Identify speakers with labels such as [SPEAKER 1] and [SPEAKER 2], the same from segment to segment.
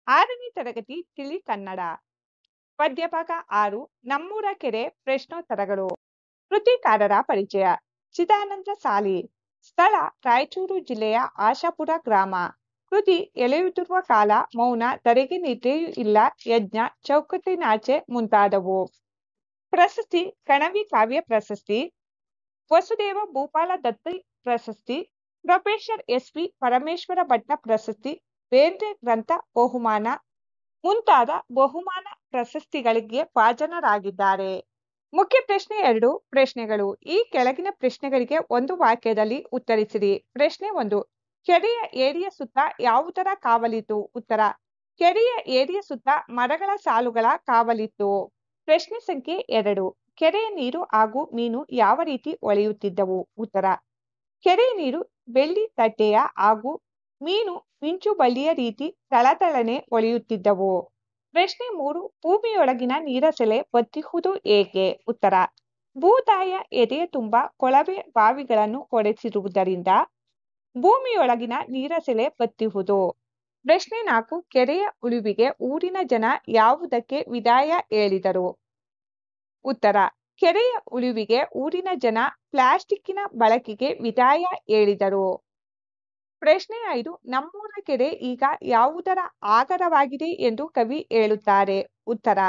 [SPEAKER 1] 6ನೇ ತರಗತಿ ತಿಳಿ ಕನ್ನಡ. ಪದ್ಯಭಾಗ 6 ನಮ್ಮೂರ ಕೆರೆ ಪ್ರಶ್ನೋತ್ತರಗಳು. ಕೃತಿಕಾರರ ಪರಿಚಯ. ಚಿದಾನಂದ ಸಾಲಿ. ಸ್ಥಳ ರಾಯಚೂರು ಜಿಲ್ಲೆಯ ಆಶಾಪುರ ಗ್ರಾಮ. ಕೃತಿ ಎಳೆಯುತ್ತಿರುವ ಕಾಲ, ಮೌನ, ಧರೆಗೆ ನಿದ್ರೆಯೂ ಇಲ್ಲ, ಯಜ್ಞ, ಚೌಕಟ್ಟಿನಾಚೆ ಮುಂತಾದವು. ಪ್ರಶಸ್ತಿ ಕಣವಿ ಕಾವ್ಯ ಪ್ರಶಸ್ತಿ, ವಸುದೇವ ಭೂಪಾಲ ದತ್ತಿ ಪ್ರಶಸ್ತಿ, ಪ್ರೊಫೆಸರ್ ಎಸ್.ವಿ. ಪರಮೇಶ್ವರ ಭಟ್ಟ ಪ್ರಶಸ್ತಿ, ಬೇಂದ್ರೆ ಗ್ರಂಥ ಬಹುಮಾನ ಮುಂತಾದ ಬಹುಮಾನ ಪ್ರಶಸ್ತಿಗಳಿಗೆ ಭಾಜನರಾಗಿದ್ದಾರೆ. ಮುಖ್ಯ ಪ್ರಶ್ನೆ 2 ಪ್ರಶ್ನೆಗಳು. ಈ ಕೆಳಗಿನ ಪ್ರಶ್ನೆಗಳಿಗೆ ಒಂದು ವಾಕ್ಯದಲ್ಲಿ ಉತ್ತರಿಸಿರಿ. ಪ್ರಶ್ನೆ 1. ಕೆರೆಯ ಏರಿಯ ಸುತ್ತ ಯಾವುದರ ಕಾವಲಿತ್ತು? ಉತ್ತರ. ಕೆರೆಯ ಏರಿಯ ಸುತ್ತ ಮರಗಳ ಸಾಲುಗಳ ಕಾವಲಿತ್ತು. ಪ್ರಶ್ನೆ ಸಂಖ್ಯೆ 2. ಕೆರೆಯ ನೀರು ಹಾಗೂ ಮೀನು ಯಾವ ರೀತಿ ಹೊಳೆಯುತ್ತಿದ್ದವು? ಉತ್ತರ. ಕೆರೆಯ ನೀರು ಬೆಳ್ಳಿ ತಟ್ಟೆಯ ಹಾಗೂ ಮೀನು ಮಿಂಚು ಬಳ್ಳಿಯ ರೀತಿ ತಳತಳನೆ ಹೊಳೆಯುತ್ತಿದ್ದವು. ಪ್ರಶ್ನೆ 3. ಭೂಮಿಯೊಳಗಿನ ನೀರಸೆಲೆ ಬತ್ತಿಹುದು ಏಕೆ? ಉತ್ತರ. ಭೂತಾಯ ಎದೆಯ ತುಂಬ ಕೊಳವೆ ಬಾವಿಗಳನ್ನು ಕೊರೆಸಿರುವುದರಿಂದ ಭೂಮಿಯೊಳಗಿನ ನೀರಸೆಲೆ ಬತ್ತಿಹುದು. ಪ್ರಶ್ನೆ 4. ಕೆರೆಯ ಉಳಿವಿಗೆ ಊರಿನ ಜನ ಯಾವುದಕ್ಕೆ ವಿದಾಯ ಹೇಳಿದರು? ಉತ್ತರ. ಕೆರೆಯ ಉಳಿವಿಗೆ ಊರಿನ ಜನ ಪ್ಲಾಸ್ಟಿಕ್ಕಿನ ಬಳಕೆಗೆ ವಿದಾಯ ಹೇಳಿದರು. ಪ್ರಶ್ನೆ 5. ನಮ್ಮೂರ ಕೆರೆ ಈಗ ಯಾವುದರ ಆಗರವಾಗಿದೆ ಎಂದು ಕವಿ ಹೇಳುತ್ತಾರೆ? ಉತ್ತರ.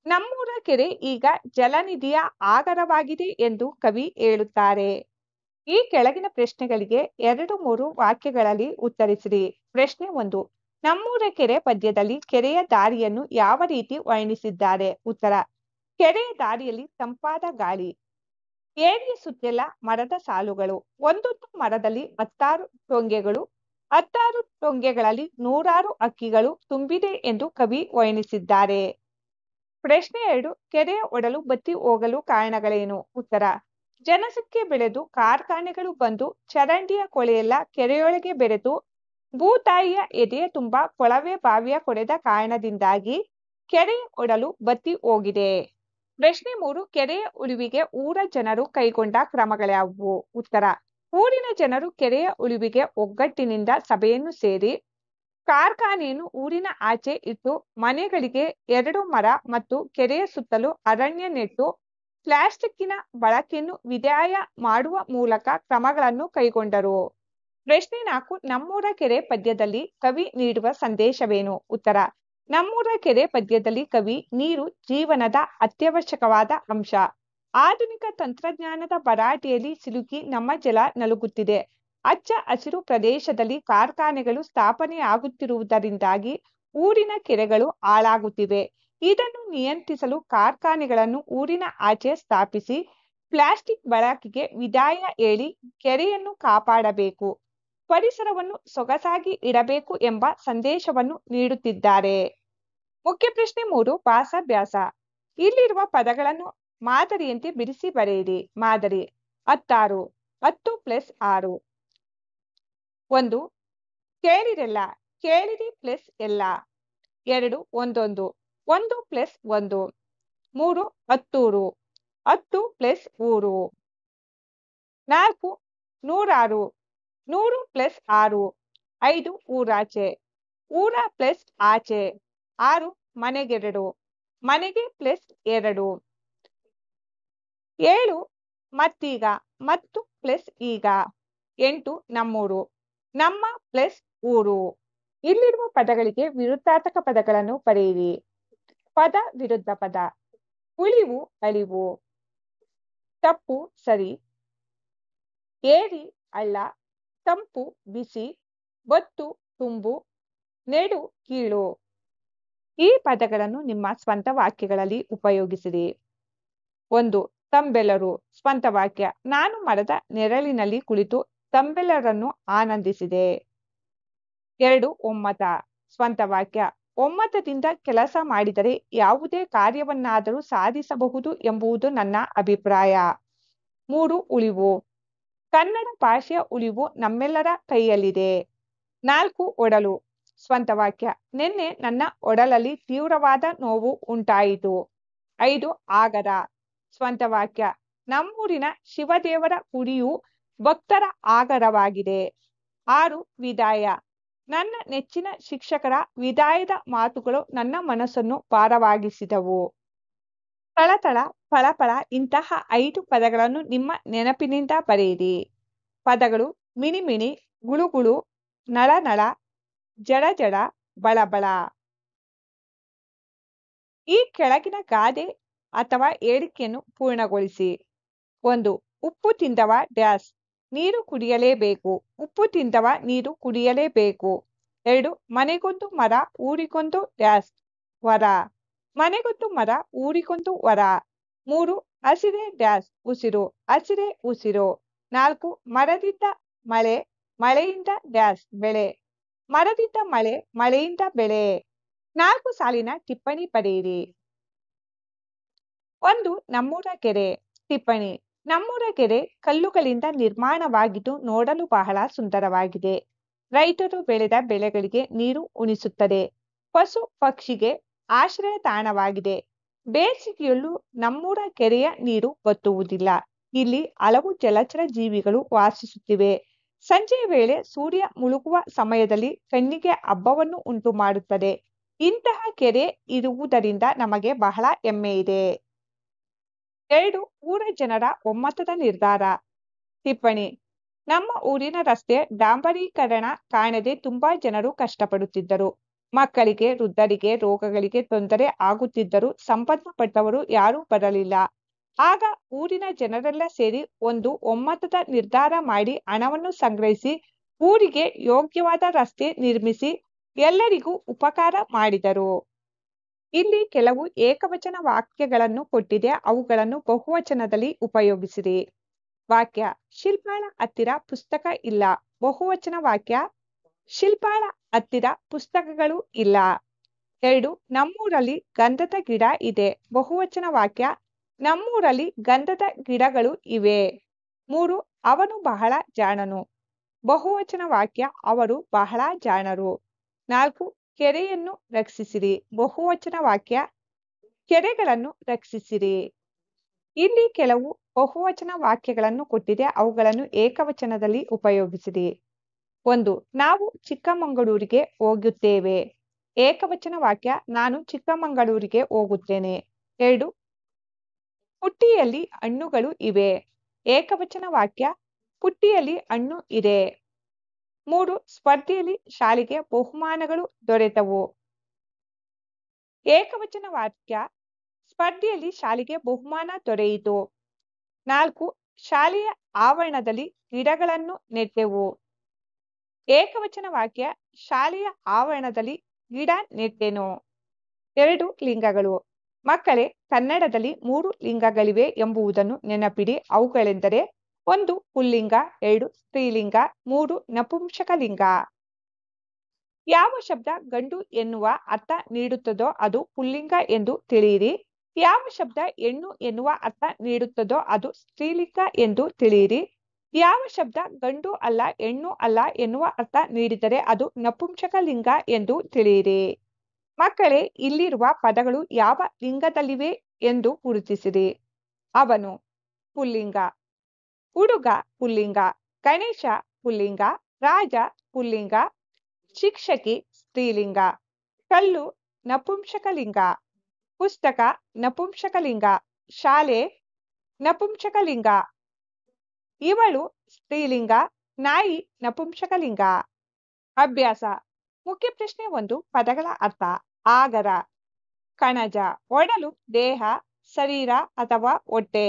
[SPEAKER 1] ನಮ್ಮೂರ ಕೆರೆ ಈಗ ಜಲನಿಧಿಯ ಆಗರವಾಗಿದೆ ಎಂದು ಕವಿ ಹೇಳುತ್ತಾರೆ. ಈ ಕೆಳಗಿನ ಪ್ರಶ್ನೆಗಳಿಗೆ 2-3 ವಾಕ್ಯಗಳಲ್ಲಿ ಉತ್ತರಿಸಿರಿ. ಪ್ರಶ್ನೆ 1. ನಮ್ಮೂರ ಕೆರೆ ಪದ್ಯದಲ್ಲಿ ಕೆರೆಯ ದಾರಿಯನ್ನು ಯಾವ ರೀತಿ ವರ್ಣಿಸಿದ್ದಾರೆ? ಉತ್ತರ. ಕೆರೆಯ ದಾರಿಯಲ್ಲಿ ತಂಪಾದ ಗಾಳಿ, ಏರಿಯ ಸುತ್ತೆಲ್ಲ ಮರದ ಸಾಲುಗಳು, ಒಂದೊಂದು ಮರದಲ್ಲಿ 16 ಟೊಂಗೆಗಳು, 16 ಟೊಂಗೆಗಳಲ್ಲಿ 100 ಹಕ್ಕಿಗಳು ತುಂಬಿದೆ ಎಂದು ಕವಿ ವರ್ಣಿಸಿದ್ದಾರೆ. ಪ್ರಶ್ನೆ 2. ಕೆರೆಯ ಒಡಲು ಬತ್ತಿ ಹೋಗಲು ಕಾರಣಗಳೇನು? ಉತ್ತರ. ಜನಸಂಖ್ಯೆ ಬೆಳೆದು ಕಾರ್ಖಾನೆಗಳು ಬಂದು ಚರಂಡಿಯ ಕೊಳೆಯೆಲ್ಲ ಕೆರೆಯೊಳಗೆ ಬೆರೆತು ಭೂತಾಯಿಯ ಎದೆಯ ತುಂಬ ಕೊಳವೆ ಬಾವಿಯ ಕೊರೆದ ಕಾರಣದಿಂದಾಗಿ ಕೆರೆಯ ಒಡಲು ಬತ್ತಿ ಹೋಗಿದೆ. ಪ್ರಶ್ನೆ 3. ಕೆರೆಯ ಉಳಿವಿಗೆ ಊರ ಜನರು ಕೈಗೊಂಡ ಕ್ರಮಗಳ್ಯಾವುವು? ಉತ್ತರ. ಊರಿನ ಜನರು ಕೆರೆಯ ಉಳಿವಿಗೆ ಒಗ್ಗಟ್ಟಿನಿಂದ ಸಭೆಯನ್ನು ಸೇರಿ ಕಾರ್ಖಾನೆಯನ್ನು ಊರಿನ ಆಚೆ ಇಟ್ಟು ಮನೆಗಳಿಗೆ 2 ಮರ ಮತ್ತು ಕೆರೆಯ ಸುತ್ತಲೂ ಅರಣ್ಯ ನೆಟ್ಟು ಪ್ಲಾಸ್ಟಿಕ್ಕಿನ ಬಳಕೆಯನ್ನು ವಿದಾಯ ಮಾಡುವ ಮೂಲಕ ಕ್ರಮಗಳನ್ನು ಕೈಗೊಂಡರು. ಪ್ರಶ್ನೆ 4. ನಮ್ಮೂರ ಕೆರೆ ಪದ್ಯದಲ್ಲಿ ಕವಿ ನೀಡುವ ಸಂದೇಶವೇನು? ಉತ್ತರ. ನಮ್ಮೂರ ಕೆರೆ ಪದ್ಯದಲ್ಲಿ ಕವಿ ನೀರು ಜೀವನದ ಅತ್ಯವಶ್ಯಕವಾದ ಅಂಶ. ಆಧುನಿಕ ತಂತ್ರಜ್ಞಾನದ ಭರಾಟೆಯಲ್ಲಿ ಸಿಲುಕಿ ನಮ್ಮ ಜಲ ನಲುಗುತ್ತಿದೆ. ಹಚ್ಚ ಹಸಿರು ಪ್ರದೇಶದಲ್ಲಿ ಕಾರ್ಖಾನೆಗಳು ಸ್ಥಾಪನೆಯಾಗುತ್ತಿರುವುದರಿಂದಾಗಿ ಊರಿನ ಕೆರೆಗಳು ಹಾಳಾಗುತ್ತಿವೆ. ಇದನ್ನು ನಿಯಂತ್ರಿಸಲು ಕಾರ್ಖಾನೆಗಳನ್ನು ಊರಿನ ಆಚೆ ಸ್ಥಾಪಿಸಿ ಪ್ಲಾಸ್ಟಿಕ್ ಬಳಕೆಗೆ ವಿದಾಯ ಹೇಳಿ ಕೆರೆಯನ್ನು ಕಾಪಾಡಬೇಕು, ಪರಿಸರವನ್ನು ಸೊಗಸಾಗಿ ಇಡಬೇಕು ಎಂಬ ಸಂದೇಶವನ್ನು ನೀಡುತ್ತಿದ್ದಾರೆ. ಮುಖ್ಯ ಪ್ರಶ್ನೆ 3. ಭಾಷಾಭ್ಯಾಸ. ಇಲ್ಲಿರುವ ಪದಗಳನ್ನು ಮಾದರಿಯಂತೆ ಬಿಡಿಸಿ ಬರೆಯಿರಿ. ಮಾದರಿ 16 10 + 6. 1. ಕೇಳಿರೆಲ್ಲ, ಕೇಳಿರಿ + ಎಲ್ಲ. 2. ಒಂದೊಂದು, 1 + 1. 3. ಹತ್ತೂರು, 10 + ಊರು. 4. ನೂರಾರು, 100 + 6. 5. ಊರಾಚೆ, ಊರ + ಆಚೆ. 6. ಮನೆಗೆರಡು, ಮನೆಗೆ + 2. 7. ಮತ್ತೀಗ, ಮತ್ತು + ಈಗ. 8. ನಮ್ಮೂರು, ನಮ್ಮ + ಊರು. ಇಲ್ಲಿರುವ ಪದಗಳಿಗೆ ವಿರುದ್ಧಾರ್ಥಕ ಪದಗಳನ್ನು ಬರೆಯಿರಿ. ಪದ ವಿರುದ್ಧ ಪದ. ಉಳಿವು ಅಳಿವು, ತಪ್ಪು ಸರಿ, ಏರಿ ಹಳ್ಳ, ತಂಪು ಬಿಸಿ, ಬತ್ತು ತುಂಬು, ನೆಡು ಕೀಳು. ಈ ಪದಗಳನ್ನು ನಿಮ್ಮ ಸ್ವಂತ ವಾಕ್ಯಗಳಲ್ಲಿ ಉಪಯೋಗಿಸಿರಿ. 1. ತಂಬೆಲರು ಸ್ವಂತ ವಾಕ್ಯ. ನಾನು ಮರದ ನೆರಳಿನಲ್ಲಿ ಕುಳಿತು ತಂಬೆಲರನ್ನು ಆನಂದಿಸಿದೆ. 2. ಒಮ್ಮತ ಸ್ವಂತ ವಾಕ್ಯ. ಒಮ್ಮತದಿಂದ ಕೆಲಸ ಮಾಡಿದರೆ ಯಾವುದೇ ಕಾರ್ಯವನ್ನಾದರೂ ಸಾಧಿಸಬಹುದು ಎಂಬುದು ನನ್ನ ಅಭಿಪ್ರಾಯ. 3. ಉಳಿವು ಕನ್ನಡ ಭಾಷೆಯ ಉಳಿವು ನಮ್ಮೆಲ್ಲರ ಕೈಯಲ್ಲಿದೆ. 4. ಒಡಲು ಸ್ವಂತ ವಾಕ್ಯ. ನಿನ್ನೆ ನನ್ನ ಒಡಲಲ್ಲಿ ತೀವ್ರವಾದ ನೋವು ಉಂಟಾಯಿತು. 5. ಆಗರ ಸ್ವಂತ ವಾಕ್ಯ. ನಮ್ಮೂರಿನ ಶಿವದೇವರ ಗುಡಿಯು ಭಕ್ತರ ಆಗರವಾಗಿದೆ. 6. ವಿದಾಯ. ನನ್ನ ನೆಚ್ಚಿನ ಶಿಕ್ಷಕರ ವಿದಾಯದ ಮಾತುಗಳು ನನ್ನ ಮನಸ್ಸನ್ನು ಭಾರವಾಗಿಸಿದವು. ತಳತಳ, ಫಳಫಳ ಇಂತಹ 5 ಪದಗಳನ್ನು ನಿಮ್ಮ ನೆನಪಿನಿಂದ ಬರೆಯಿರಿ. ಪದಗಳು ಮಿಣಿಮಿಣಿ, ಗುಳುಗುಳು, ನಳನಳ, ಜಡಜಡ, ಬಳಬಳ. ಈ ಕೆಳಗಿನ ಗಾದೆ ಅಥವಾ ಹೇಳಿಕೆಯನ್ನು ಪೂರ್ಣಗೊಳಿಸಿ. 1. ಉಪ್ಪು ತಿಂದವ ಡ್ಯಾಸ್ ನೀರು ಕುಡಿಯಲೇಬೇಕು. ಉಪ್ಪು ತಿಂದವ ನೀರು ಕುಡಿಯಲೇಬೇಕು. 2. ಮನೆಗೊಂದು ಮರ ಊರಿಗೊಂದು ಡ್ಯಾಸ್ ವರ. ಮನೆಗೊಂದು ಮರ ಊರಿಗೊಂದು ವರ. 3. ಹಸಿರೇ ಡ್ಯಾಸ್ ಉಸಿರು. ಹಸಿರೇ ಉಸಿರು. 4. ಮರದಿಂದ ಮಳೆ, ಮಳೆಯಿಂದ ಡ್ಯಾಸ್ ಬೆಳೆ. ಮರದಿಂದ ಮಳೆ, ಮಳೆಯಿಂದ ಬೆಳೆ. 4 ಸಾಲಿನ ಟಿಪ್ಪಣಿ ಬರೆಯಿರಿ. 1. ನಮ್ಮೂರ ಕೆರೆ. ಟಿಪ್ಪಣಿ: ನಮ್ಮೂರ ಕೆರೆ ಕಲ್ಲುಗಳಿಂದ ನಿರ್ಮಾಣವಾಗಿದ್ದು ನೋಡಲು ಬಹಳ ಸುಂದರವಾಗಿದೆ. ರೈತರು ಬೆಳೆದ ಬೆಳೆಗಳಿಗೆ ನೀರು ಉಣಿಸುತ್ತದೆ. ಪಶು ಪಕ್ಷಿಗೆ ಆಶ್ರಯ ತಾಣವಾಗಿದೆ. ಬೇಸಿಗೆಯಲ್ಲೂ ನಮ್ಮೂರ ಕೆರೆಯ ನೀರು ಬತ್ತುವುದಿಲ್ಲ. ಇಲ್ಲಿ ಹಲವು ಜಲಚರ ಜೀವಿಗಳು ವಾಸಿಸುತ್ತಿವೆ. ಸಂಜೆಯ ವೇಳೆ ಸೂರ್ಯ ಮುಳುಗುವ ಸಮಯದಲ್ಲಿ ಕಣ್ಣಿಗೆ ಹಬ್ಬವನ್ನು ಉಂಟು ಮಾಡುತ್ತದೆ. ಇಂತಹ ಕೆರೆ ಇರುವುದರಿಂದ ನಮಗೆ ಬಹಳ ಹೆಮ್ಮೆ ಇದೆ. 2. ಊರ ಜನರ ಒಮ್ಮತದ ನಿರ್ಧಾರ. ಟಿಪ್ಪಣಿ: ನಮ್ಮ ಊರಿನ ರಸ್ತೆ ಡಾಂಬರೀಕರಣ ಕಾಣದೆ ತುಂಬಾ ಜನರು ಕಷ್ಟಪಡುತ್ತಿದ್ದರು. ಮಕ್ಕಳಿಗೆ, ವೃದ್ಧರಿಗೆ ರೋಗಗಳಿಗೆ ತೊಂದರೆ ಆಗುತ್ತಿದ್ದರೂ ಸಂಬಂಧಪಟ್ಟವರು ಯಾರೂ ಬರಲಿಲ್ಲ. ಆಗ ಊರಿನ ಜನರೆಲ್ಲ ಸೇರಿ ಒಂದು ಒಮ್ಮತದ ನಿರ್ಧಾರ ಮಾಡಿ ಹಣವನ್ನು ಸಂಗ್ರಹಿಸಿ ಊರಿಗೆ ಯೋಗ್ಯವಾದ ರಸ್ತೆ ನಿರ್ಮಿಸಿ ಎಲ್ಲರಿಗೂ ಉಪಕಾರ ಮಾಡಿದರು. ಇಲ್ಲಿ ಕೆಲವು ಏಕವಚನ ವಾಕ್ಯಗಳನ್ನು ಕೊಟ್ಟಿದೆ, ಅವುಗಳನ್ನು ಬಹುವಚನದಲ್ಲಿ ಉಪಯೋಗಿಸಿರಿ. ವಾಕ್ಯ: ಶಿಲ್ಪಾಳ ಹತ್ತಿರ ಪುಸ್ತಕ ಇಲ್ಲ. ಬಹುವಚನ ವಾಕ್ಯ: ಶಿಲ್ಪಾಳ ಹತ್ತಿರ ಪುಸ್ತಕಗಳು ಇಲ್ಲ. 2. ನಮ್ಮೂರಲ್ಲಿ ಗಂಧದ ಗಿಡ ಇದೆ. ಬಹುವಚನ ವಾಕ್ಯ: ನಮ್ಮೂರಲ್ಲಿ ಗಂಧದ ಗಿಡಗಳು ಇವೆ. 3. ಅವನು ಬಹಳ ಜಾಣನು. ಬಹುವಚನ ವಾಕ್ಯ: ಅವರು ಬಹಳ ಜಾಣರು. 4. ಕೆರೆಯನ್ನು ರಕ್ಷಿಸಿರಿ. ಬಹುವಚನ ವಾಕ್ಯ: ಕೆರೆಗಳನ್ನು ರಕ್ಷಿಸಿರಿ. ಇಲ್ಲಿ ಕೆಲವು ಬಹುವಚನ ವಾಕ್ಯಗಳನ್ನು ಕೊಟ್ಟಿದೆ, ಅವುಗಳನ್ನು ಏಕವಚನದಲ್ಲಿ ಉಪಯೋಗಿಸಿರಿ. 1. ನಾವು ಚಿಕ್ಕಮಗಳೂರಿಗೆ ಹೋಗುತ್ತೇವೆ. ಏಕವಚನ ವಾಕ್ಯ: ನಾನು ಚಿಕ್ಕಮಗಳೂರಿಗೆ ಹೋಗುತ್ತೇನೆ. 2. ಪುಟ್ಟಿಯಲ್ಲಿ ಹಣ್ಣುಗಳು ಇವೆ. ಏಕವಚನ ವಾಕ್ಯ: ಪುಟ್ಟಿಯಲ್ಲಿ ಹಣ್ಣು ಇದೆ. 3. ಸ್ಪರ್ಧೆಯಲ್ಲಿ ಶಾಲೆಗೆ ಬಹುಮಾನಗಳು ದೊರೆತವು. ಏಕವಚನ ವಾಕ್ಯ: ಸ್ಪರ್ಧೆಯಲ್ಲಿ ಶಾಲೆಗೆ ಬಹುಮಾನ ದೊರೆಯಿತು. 4. ಶಾಲೆಯ ಆವರಣದಲ್ಲಿ ಗಿಡಗಳನ್ನು ನೆಟ್ಟೆವು. ಏಕವಚನ ವಾಕ್ಯ: ಶಾಲೆಯ ಆವರಣದಲ್ಲಿ ಗಿಡ ನೆಟ್ಟೆನು. 2 ಲಿಂಗಗಳು. ಮಕ್ಕಳೇ, ಕನ್ನಡದಲ್ಲಿ 3 ಲಿಂಗಗಳಿವೆ ಎಂಬುದನ್ನು ನೆನಪಿಡಿ. ಅವುಗಳೆಂದರೆ: 1. ಪುಲ್ಲಿಂಗ, 2. ಸ್ತ್ರೀಲಿಂಗ, 3. ನಪುಂಸಕಲಿಂಗ. ಯಾವ ಶಬ್ದ ಗಂಡು ಎನ್ನುವ ಅರ್ಥ ನೀಡುತ್ತದೋ ಅದು ಪುಲ್ಲಿಂಗ ಎಂದು ತಿಳಿಯಿರಿ. ಯಾವ ಶಬ್ದ ಹೆಣ್ಣು ಎನ್ನುವ ಅರ್ಥ ನೀಡುತ್ತದೋ ಅದು ಸ್ತ್ರೀಲಿಂಗ ಎಂದು ತಿಳಿಯಿರಿ. ಯಾವ ಶಬ್ದ ಗಂಡು ಅಲ್ಲ, ಹೆಣ್ಣು ಅಲ್ಲ ಎನ್ನುವ ಅರ್ಥ ನೀಡಿದರೆ ಅದು ನಪುಂಸಕಲಿಂಗ ಎಂದು ತಿಳಿಯಿರಿ. ಮಕ್ಕಳೇ, ಇಲ್ಲಿರುವ ಪದಗಳು ಯಾವ ಲಿಂಗದಲ್ಲಿವೆ ಎಂದು ಗುರುತಿಸಿರಿ. ಅವನು ಪುಲ್ಲಿಂಗ. ಹುಡುಗ ಪುಲ್ಲಿಂಗ. ಗಣೇಶ ಪುಲ್ಲಿಂಗ. ರಾಜ ಪುಲ್ಲಿಂಗ. ಶಿಕ್ಷಕಿ ಸ್ತ್ರೀಲಿಂಗ. ಕಲ್ಲು ನಪುಂಸಕಲಿಂಗ. ಪುಸ್ತಕ ನಪುಂಸಕಲಿಂಗ. ಶಾಲೆ ನಪುಂಸಕಲಿಂಗ. ಇವಳು ಸ್ತ್ರೀಲಿಂಗ. ನಾಯಿ ನಪುಂಸಕಲಿಂಗ. ಅಭ್ಯಾಸ. ಮುಖ್ಯ ಪ್ರಶ್ನೆ 1. ಪದಗಳ ಅರ್ಥ. ಆಗರ: ಕಣಜ, ಒಡಲು, ದೇಹ, ಶರೀರ ಅಥವಾ ಹೊಟ್ಟೆ.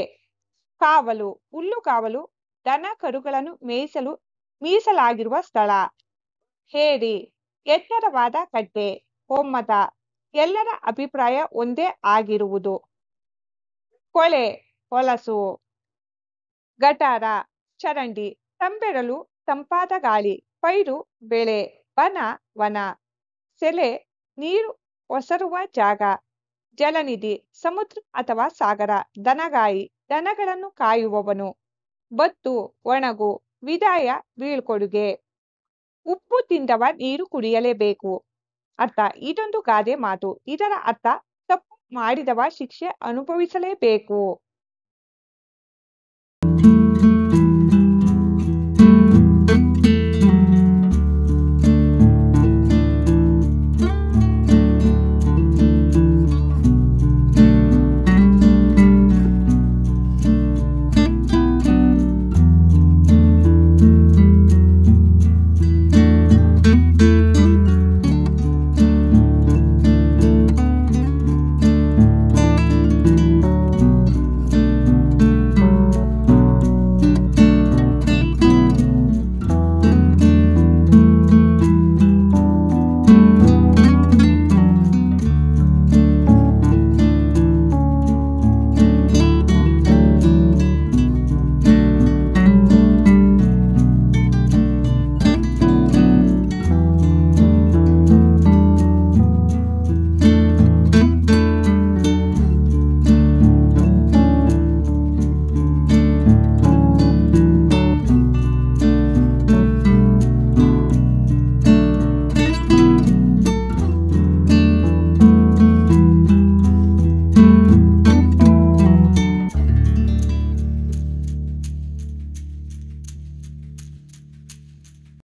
[SPEAKER 1] ಕಾವಲು: ಹುಲ್ಲುಗಾವಲು, ದನ ಕರುಗಳನ್ನು ಮೇಯಿಸಲು ಮೀಸಲಾಗಿರುವ ಸ್ಥಳ. ಹೇರಿ: ಎತ್ತರವಾದ ಕಟ್ಟೆ. ಒಮ್ಮತ: ಎಲ್ಲರ ಅಭಿಪ್ರಾಯ ಒಂದೇ ಆಗಿರುವುದು. ಕೊಳೆ: ಹೊಲಸು. ಗಟಾರ: ಚರಂಡಿ. ತಂಬೆರಳು: ತಂಪಾದ ಗಾಳಿ. ಪೈರು: ಬೆಳೆ. ಬನ: ವನ. ಸೆಲೆ: ನೀರು ಒಸರುವ ಜಾಗ. ಜಲನಿಧಿ: ಸಮುದ್ರ ಅಥವಾ ಸಾಗರ. ದನಗಾಯಿ: ದನಗಳನ್ನು ಕಾಯುವವನು. ಬತ್ತು: ಒಣಗು. ವಿದಾಯ: ಬೀಳ್ಕೊಡುಗೆ. ಉಪ್ಪು ತಿಂದವ ನೀರು ಕುಡಿಯಲೇಬೇಕು. ಅರ್ಥ: ಇದೊಂದು ಗಾದೆ ಮಾತು. ಇದರ ಅರ್ಥ: ತಪ್ಪು ಮಾಡಿದವ ಶಿಕ್ಷೆ ಅನುಭವಿಸಲೇಬೇಕು.